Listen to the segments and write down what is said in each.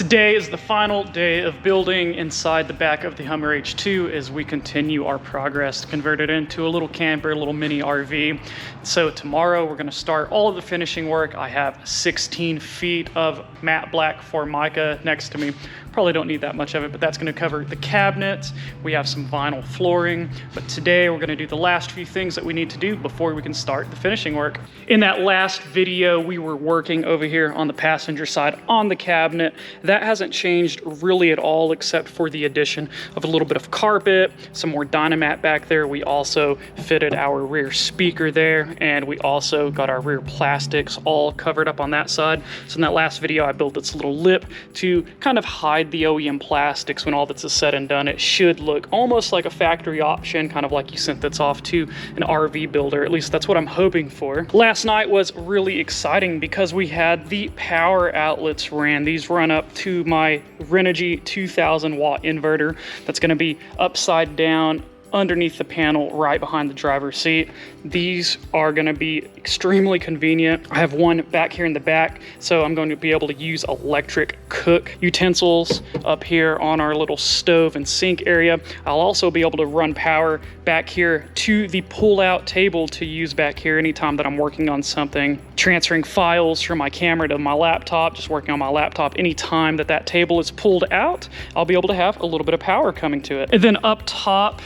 Today is the final day of building inside the back of the Hummer H2 as we continue our progress to convert it into a little camper, a little mini RV. So tomorrow we're going to start all of the finishing work. I have 16 feet of matte black Formica next to me. Probably don't need that much of it, but that's going to cover the cabinets. We have some vinyl flooring, but today we're going to do the last few things that we need to do before we can start the finishing work. In that last video, we were working over here on the passenger side on the cabinet. That hasn't changed really at all, except for the addition of a little bit of carpet, some more Dynamat back there. We also fitted our rear speaker there, and we also got our rear plastics all covered up on that side. So in that last video, I built this little lip to kind of hide the OEM plastics. When all that's said and done, it should look almost like a factory option, kind of like you sent this off to an RV builder. At least that's what I'm hoping for. Last night was really exciting because we had the power outlets ran. These run up to my Renogy 2000 watt inverter that's going to be upside down underneath the panel right behind the driver's seat. These are going to be extremely convenient. I have one back here in the back, so I'm going to be able to use electric cook utensils up here on our little stove and sink area. I'll also be able to run power back here to the pull-out table to use back here anytime that I'm working on something, transferring files from my camera to my laptop, just working on my laptop. Anytime that that table is pulled out, I'll be able to have a little bit of power coming to it. And then up top,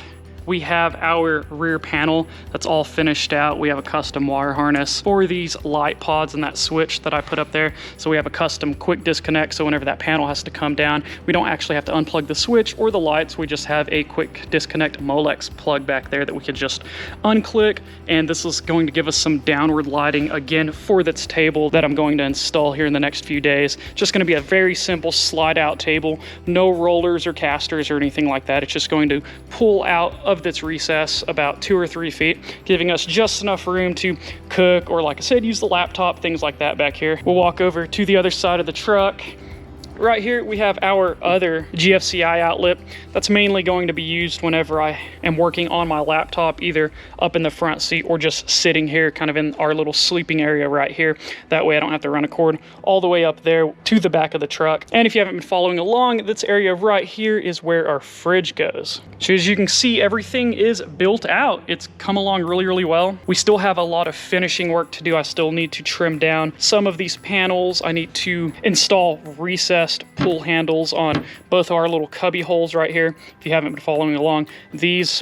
we have our rear panel that's all finished out. We have a custom wire harness for these light pods and that switch that I put up there. So we have a custom quick disconnect. So whenever that panel has to come down, we don't actually have to unplug the switch or the lights. We just have a quick disconnect Molex plug back there that we can just unclick. And this is going to give us some downward lighting again for this table that I'm going to install here in the next few days. Just going to be a very simple slide out table, no rollers or casters or anything like that. It's just going to pull out of this recess about 2 or 3 feet, giving us just enough room to cook or, like I said, use the laptop, things like that back here. We'll walk over to the other side of the truck. Right here we have our other GFCI outlet that's mainly going to be used whenever I am working on my laptop, either up in the front seat or just sitting here kind of in our little sleeping area right here. That way I don't have to run a cord all the way up there to the back of the truck. And if you haven't been following along, this area right here is where our fridge goes. So as you can see, everything is built out. It's come along really well. We still have a lot of finishing work to do. I still need to trim down some of these panels. I need to install recessed pull handles on both of our little cubby holes right here. If you haven't been following along,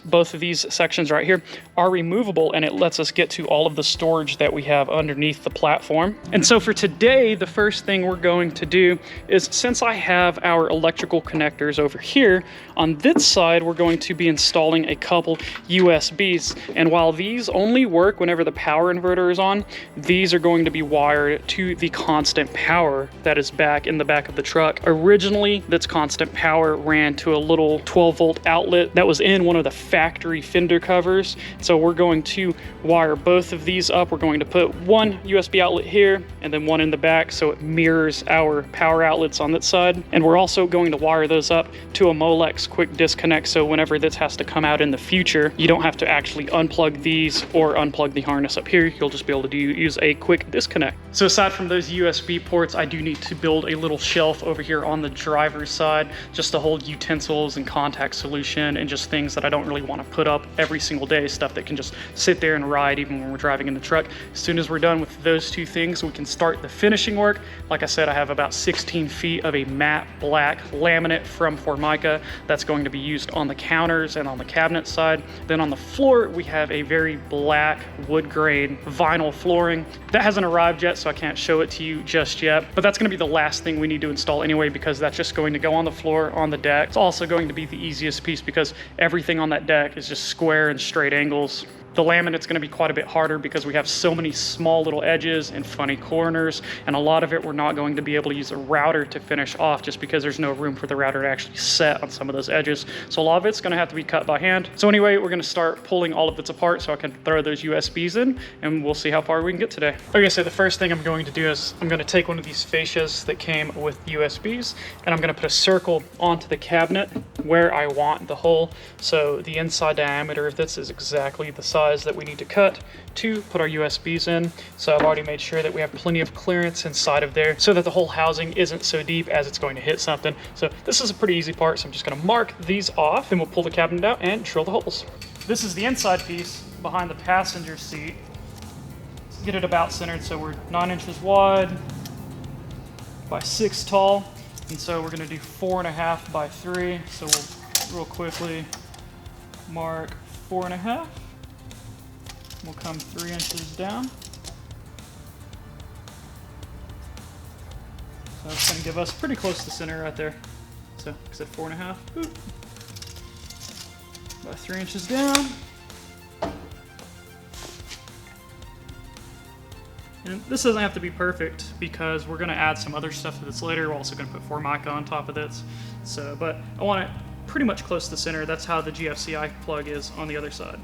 both of these sections right here are removable, and it lets us get to all of the storage that we have underneath the platform. And so for today, the first thing we're going to do is, since I have our electrical connectors over here, on this side, we're going to be installing a couple USBs. And while these only work whenever the power inverter is on, these are going to be wired to the constant power that is back in the back of the truck. Originally, this constant power ran to a little 12-volt outlet that was in one of the factory fender covers. So we're going to wire both of these up. We're going to put one USB outlet here and then one in the back so it mirrors our power outlets on this side. And we're also going to wire those up to a Molex quick disconnect, so whenever this has to come out in the future, you don't have to actually unplug these or unplug the harness up here. You'll just be able to use a quick disconnect. So aside from those USB ports, I do need to build a little shelf over here on the driver's side just to hold utensils and contact solution and just things that I don't really want to put up every single day, stuff that can just sit there and ride even when we're driving in the truck. As soon as we're done with those two things, we can start the finishing work. Like I said, I have about 16 feet of a matte black laminate from Formica that's going to be used on the counters and on the cabinet side. Then on the floor, we have a very black wood grain vinyl flooring. That hasn't arrived yet, so I can't show it to you just yet, but that's going to be the last thing we need to install anyway, because that's just going to go on the floor on the deck. It's also going to be the easiest piece because everything on that deck is just square and straight angles. The laminate's going to be quite a bit harder because we have so many small little edges and funny corners, and a lot of it we're not going to be able to use a router to finish off just because there's no room for the router to actually set on some of those edges. So a lot of it's going to have to be cut by hand. So anyway, we're going to start pulling all of this apart so I can throw those USBs in, and we'll see how far we can get today. Okay, so the first thing I'm going to do is I'm going to take one of these fascias that came with USBs, and I'm going to put a circle onto the cabinet where I want the hole. So the inside diameter of this is exactly the size size that we need to cut to put our USBs in. So I've already made sure that we have plenty of clearance inside of there so that the whole housing isn't so deep as it's going to hit something. So this is a pretty easy part. So I'm just gonna mark these off, then we'll pull the cabinet out and drill the holes. This is the inside piece behind the passenger seat. Let's get it about centered so we're 9 inches wide by 6 tall. And so we're gonna do 4.5 by 3. So we'll real quickly mark 4.5. We'll come 3 inches down. So it's gonna give us pretty close to center right there. So I said 4.5, boop. About 3 inches down. And this doesn't have to be perfect because we're gonna add some other stuff to this later. We're also gonna put Formica on top of this. So, but I want it pretty much close to the center. That's how the GFCI plug is on the other side.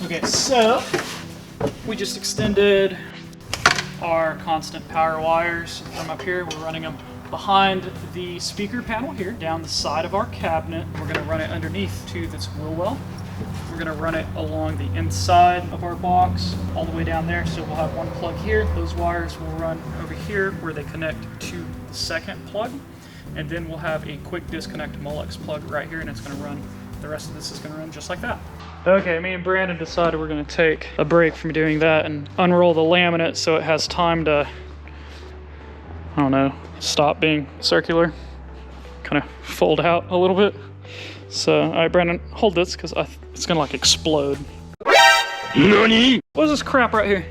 Okay, so we just extended our constant power wires from up here. We're running them behind the speaker panel here, down the side of our cabinet. We're gonna run it underneath to this wheel well. We're gonna run it along the inside of our box, all the way down there. So we'll have one plug here. Those wires will run over here where they connect to the second plug. And then we'll have a quick disconnect Molex plug right here, and it's gonna run, the rest of this is gonna run just like that. Okay, me and Brandon decided we're gonna take a break from doing that and unroll the laminate so it has time to, I don't know, stop being circular, kind of fold out a little bit. So, all right, Brandon, hold this because it's gonna like explode. NANI? What is this crap right here?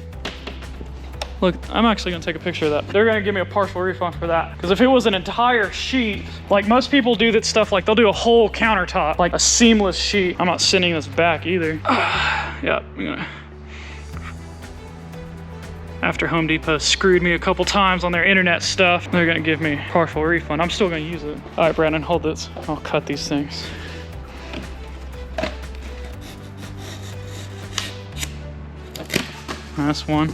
Look, I'm actually gonna take a picture of that. They're gonna give me a partial refund for that. Because if it was an entire sheet, like most people do that stuff, like they'll do a whole countertop, like a seamless sheet. I'm not sending this back either. Yeah, I'm gonna. After Home Depot screwed me a couple times on their internet stuff, they're gonna give me a partial refund. I'm still gonna use it. All right, Brandon, hold this. I'll cut these things. That's one.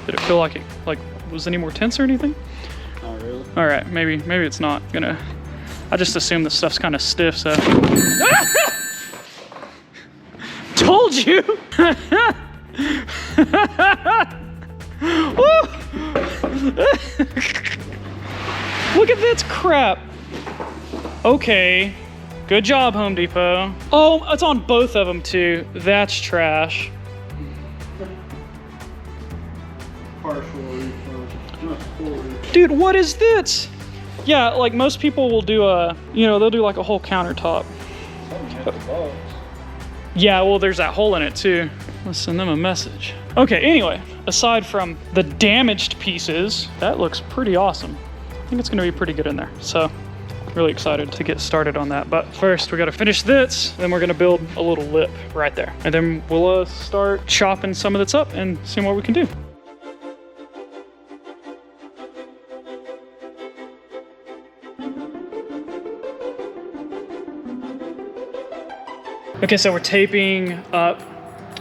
Did it feel like it was any more tense or anything? Not really. All right, maybe it's not gonna. I just assume this stuff's kind of stiff, so. Told you. Look at this crap. Okay, good job, Home Depot. Oh, it's on both of them too. That's trash. Dude, what is this? Yeah, like most people will do they'll do like a whole countertop. Yeah, well, there's that hole in it too. Let's send them a message. Okay, anyway, aside from the damaged pieces, that looks pretty awesome. I think it's gonna be pretty good in there. So, really excited to get started on that. But first, we gotta finish this, then we're gonna build a little lip right there. And then we'll start chopping some of this up and seeing what we can do. Okay, so we're taping up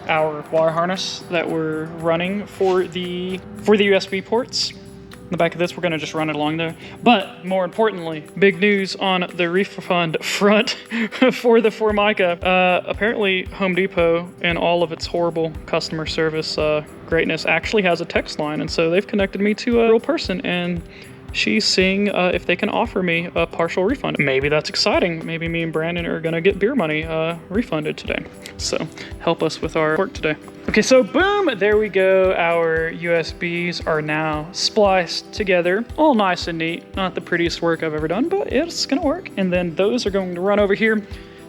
our wire harness that we're running for the USB ports. In the back of this, we're gonna just run it along there. But more importantly, big news on the refund front for the Formica. Apparently Home Depot and all of its horrible customer service greatness actually has a text line. And so they've connected me to a real person, and she's seeing if they can offer me a partial refund. Maybe that's exciting. Maybe me and Brandon are gonna get beer money refunded today. So help us with our work today. Okay, so boom, there we go. Our USBs are now spliced together. All nice and neat. Not the prettiest work I've ever done, but it's gonna work. And then those are going to run over here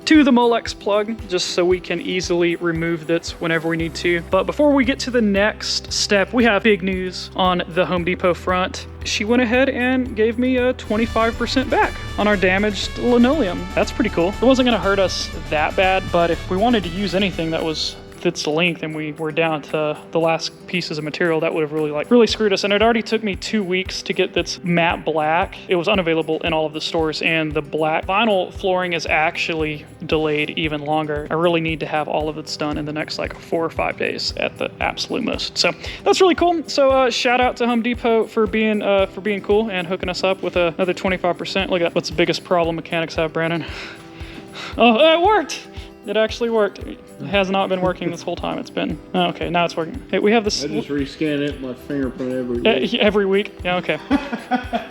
to the Molex plug, just so we can easily remove this whenever we need to. But before we get to the next step, we have big news on the Home Depot front. She went ahead and gave me a 25% back on our damaged linoleum. That's pretty cool. It wasn't gonna hurt us that bad, but if we wanted to use anything that was fits the length and we were down to the last pieces of material, that would have really screwed us. And it already took me 2 weeks to get this matte black. It was unavailable in all of the stores, and the black vinyl flooring is actually delayed even longer. I really need to have all of this done in the next like 4 or 5 days at the absolute most. So that's really cool. So shout out to Home Depot for being cool and hooking us up with another 25%. Look at that. What's the biggest problem mechanics have, Brandon? Oh, it worked. It actually worked. It has not been working this whole time. It's been, oh, okay, now it's working. Hey, we have this. I just rescan it, my fingerprint every week. Every week? Yeah, okay.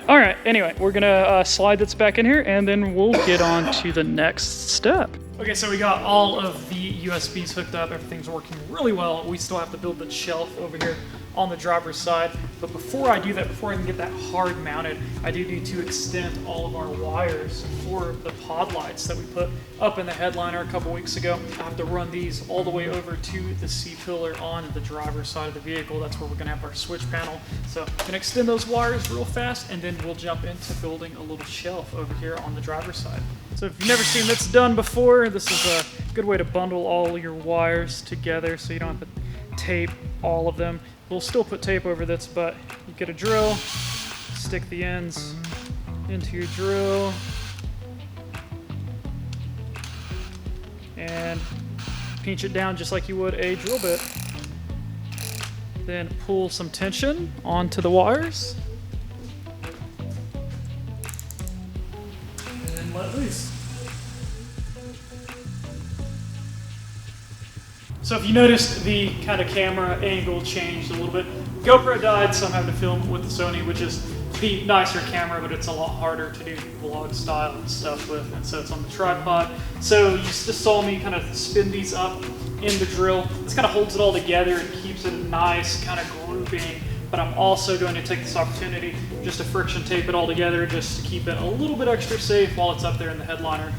All right, anyway, we're gonna slide this back in here and then we'll get on to the next step. Okay, so we got all of the USBs hooked up. Everything's working really well. We still have to build the shelf over here on the driver's side. But before I do that, before I can get that hard mounted, I do need to extend all of our wires for the pod lights that we put up in the headliner a couple weeks ago. I have to run these all the way over to the C-pillar on the driver's side of the vehicle. That's where we're gonna have our switch panel. So I'm gonna extend those wires real fast and then we'll jump into building a little shelf over here on the driver's side. So if you've never seen this done before, this is a good way to bundle all your wires together so you don't have to tape all of them. We'll still put tape over this, but you get a drill, stick the ends into your drill, and pinch it down just like you would a drill bit. Then pull some tension onto the wires, and then let loose. So if you noticed, the kind of camera angle changed a little bit. GoPro died, so I'm having to film with the Sony, which is the nicer camera, but it's a lot harder to do vlog style and stuff with, and so it's on the tripod. So you just saw me kind of spin these up in the drill. This kind of holds it all together and keeps it nice, kind of grouping. But I'm also going to take this opportunity just to friction tape it all together, just to keep it a little bit extra safe while it's up there in the headliner.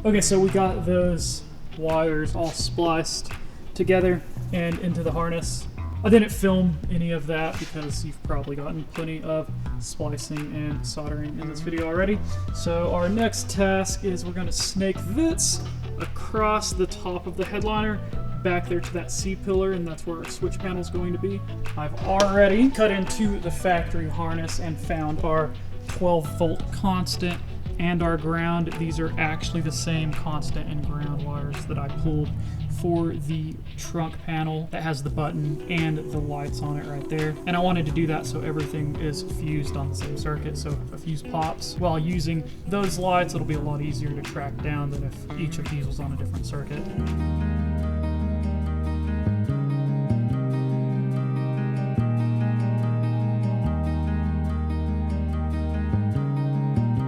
Okay, so we got those wires all spliced together and into the harness. I didn't film any of that because you've probably gotten plenty of splicing and soldering in this video already. So our next task is we're going to snake this across the top of the headliner back there to that C-pillar, and that's where our switch panel is going to be. I've already cut into the factory harness and found our 12-volt constant and our ground. These are actually the same constant and ground wires that I pulled for the trunk panel that has the button and the lights on it right there. And I wanted to do that so everything is fused on the same circuit. So if a fuse pops while using those lights, it'll be a lot easier to track down than if each of these was on a different circuit.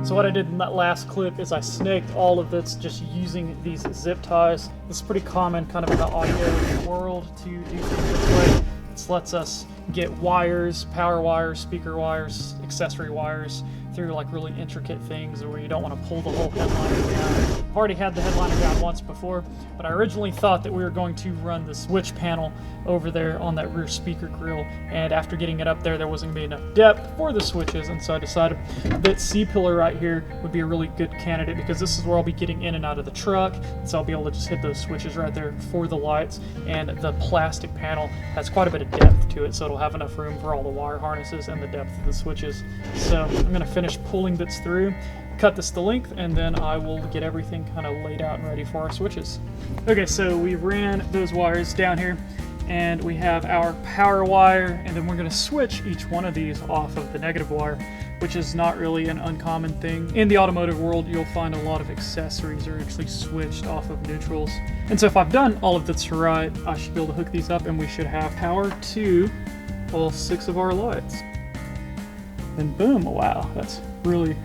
So what I did in that last clip is I snaked all of this just using these zip ties. It's pretty common kind of in the audio world to do things this way. This lets us get wires, power wires, speaker wires, accessory wires through like really intricate things where you don't want to pull the whole headliner down. I've already had the headliner down once before, but I originally thought that we were going to run the switch panel over there on that rear speaker grill, and after getting it up there, there wasn't going to be enough depth for the switches, and so I decided that C-pillar right here would be a really good candidate because this is where I'll be getting in and out of the truck, so I'll be able to just hit those switches right there for the lights, and the plastic panel has quite a bit of depth to it, so it'll have enough room for all the wire harnesses and the depth of the switches. So I'm going to finish pulling this through, cut this to length, and then I will get everything kind of laid out and ready for our switches. Okay, so we ran those wires down here, and we have our power wire, and then we're going to switch each one of these off of the negative wire, which is not really an uncommon thing. In the automotive world, you'll find a lot of accessories are actually switched off of neutrals. And so if I've done all of this right, I should be able to hook these up, and we should have power to all 6 of our lights. And boom, wow, that's really,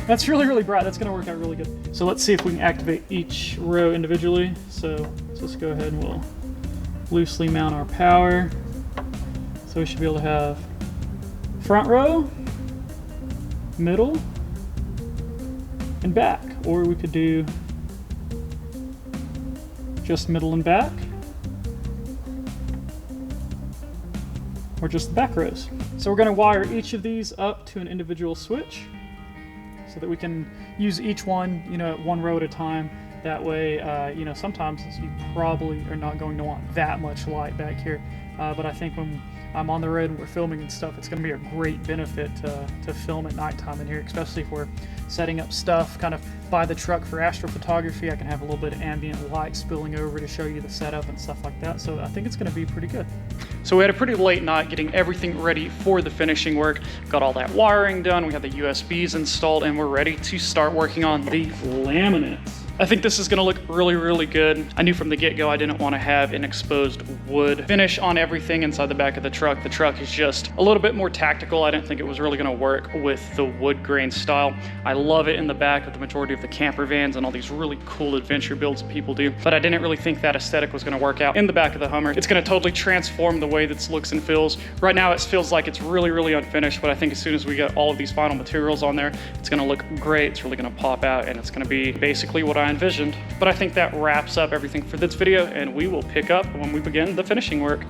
that's really bright. That's gonna work out really good. So let's see if we can activate each row individually. So let's just go ahead and we'll loosely mount our power. So we should be able to have front row, middle, and back. Or we could do just middle and back, or just the back rows. So we're going to wire each of these up to an individual switch. so that we can use each one, you know, one row at a time. That way, you know, sometimes you probably are not going to want that much light back here. But I think when I'm on the road and we're filming and stuff, it's going to be a great benefit to film at nighttime in here, especially if we're setting up stuff kind of by the truck for astrophotography. I can have a little bit of ambient light spilling over to show you the setup and stuff like that. So I think it's going to be pretty good. So we had a pretty late night getting everything ready for the finishing work. Got all that wiring done. We have the USBs installed and we're ready to start working on the laminates. I think this is gonna look really, really good. I knew from the get-go I didn't want to have an exposed wood finish on everything inside the back of the truck. The truck is just a little bit more tactical. I didn't think it was really gonna work with the wood grain style. I love it in the back of the majority of the camper vans and all these really cool adventure builds that people do, but I didn't really think that aesthetic was gonna work out in the back of the Hummer. It's gonna totally transform the way that looks and feels. Right now it feels like it's really, really unfinished, but I think as soon as we get all of these final materials on there, it's gonna look great. It's really gonna pop out and it's gonna be basically what I envisioned. But I think that wraps up everything for this video, and we will pick up when we begin the finishing work.